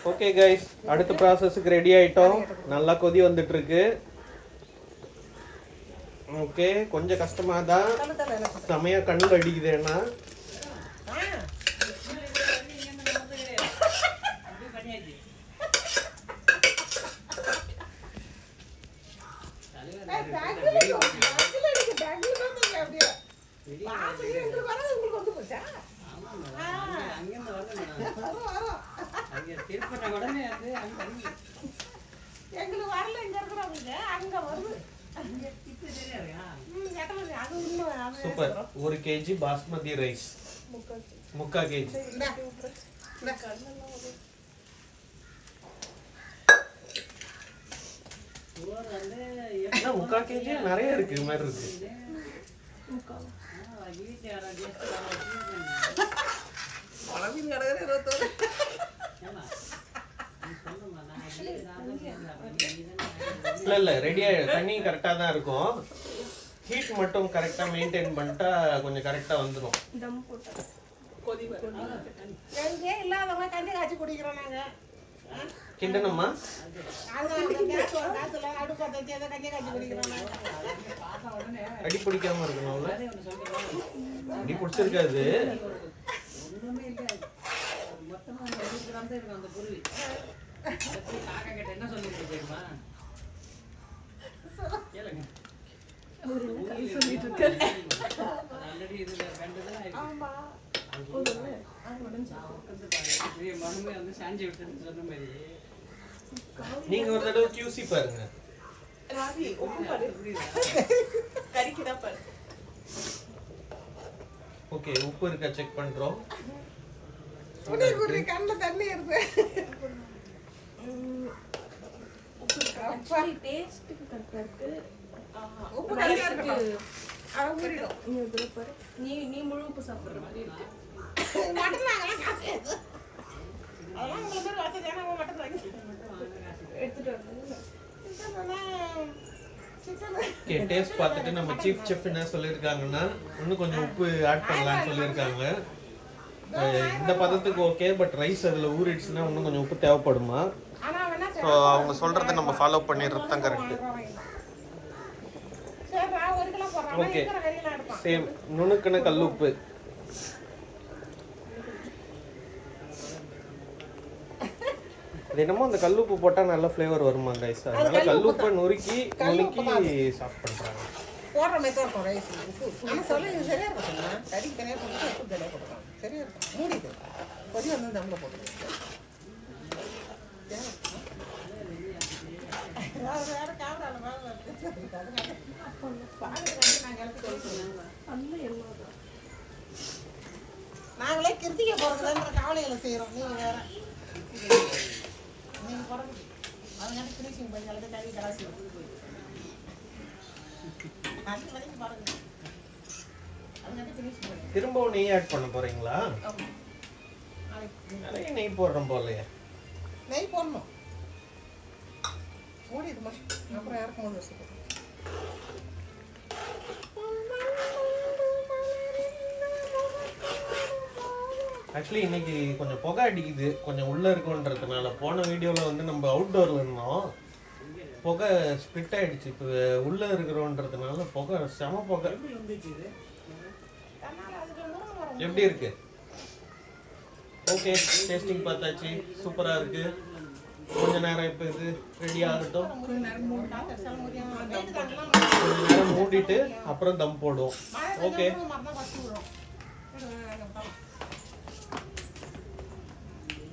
Okay guys, அடுத்த ப்ராசஸ்க்கு ready ஆயிட்டோம். நல்லா கொதி வந்துட்டு இருக்கு. ஓகே, கொஞ்சம் கஷ்டமா தான், செமையா கண்ணில் அடிக்குது. ஏன்னா super. 1 kg basmati rice, 3/4 kg. 3/4 kg நிறைய இருக்கு மாதிரி இருக்கு. இல்ல ரெடி ஆயிடும். தண்ணி கரெக்டா தான் இருக்கும். ஹீட் மட்டும் கரெக்டா மெயின்டைன் பண்ணிட்டா கொஞ்சம் கரெக்டா வந்துடும். கிண்டனம்மா அடி பிடிக்காம இருக்கணும். அடி பிடிச்சிருக்காது. நீங்க ஒரு தடவை QC பாருங்க. ஓகே, உப்பு இருக்கா செக் பண்றோம். நீ முழு உப்பு சாப்பிடுற மாதிரி டேஸ்ட் பார்த்துட்டு நம்ம சீஃப் செஃப் என்ன சொல்லியிருக்காங்கன்னா, இன்னும் கொஞ்சம் உப்பு ஆட் பண்ணலாம்னு சொல்லியிருக்காங்க. இந்த பதத்துக்கு ஓகே, பட் ரைஸ் அதில் ஊறிடுச்சுன்னா இன்னும் கொஞ்சம் உப்பு தேவைப்படுமா. ஸோ அவங்க சொல்கிறத நம்ம ஃபாலோ பண்ணிடுறது தான் கரெக்டு. ஓகே, சேம் நுணுக்குன கல்லுப்பு. தினமும் அந்த கல்லுப்பு போட்டால் நல்ல ஃப்ளேவர் வருமா கைஸ்? அதனால கல்லுப்பை நுணுக்கி சாப்பிட் பண்ணுறாங்க. போடுற மாதிரி தான் இருக்கும் ரைஸ். ஆனால் சொல்ல இது சரியாக இருக்கும். கறிக்கு தனியாக போட்டு உப்பு தனியாக போட்டுக்கலாம். சரியாக இருக்கும். மூடிது கொதி வந்து நம்மளை போட்டுக்கலாம். நாங்களே கிருத்திகை போறதுன்ற கவலைகளை செய்யறோம். நீங்க வேற நீங்க போறது அதனால கிரீசிங் பண்ணி அல்லது கறி கலாசி திரும்பவும் நெய் ஆட் பண்ண போறீங்களா? நிறைய நெய் போடுறோம் போலையே. நெய் போடணும். மூடிது மட்டும் அப்புறம் இறக்கும் போது வச்சுக்கோ. ஆக்சுவலி இன்னைக்கு கொஞ்சம் புகை அடிக்குது, கொஞ்சம் உள்ள இருக்குன்றதுனால. போன வீடியோவில் வந்து நம்ம அவுட்டோரில் இருந்தோம், புகை ஸ்ப்ளிட் ஆயிடுச்சு. இப்போ உள்ள இருக்கிறோன்றதுனால புகை செம புகை. எப்படி இருக்கு? ஓகே, டேஸ்டிங் பார்த்தாச்சு, சூப்பராக இருக்கு. கொஞ்ச நேரம் இப்போ இது ரெடி ஆகட்டும். கொஞ்ச நேரம் மூடிட்டு அப்புறம் தம் போடுவோம். ஓகே.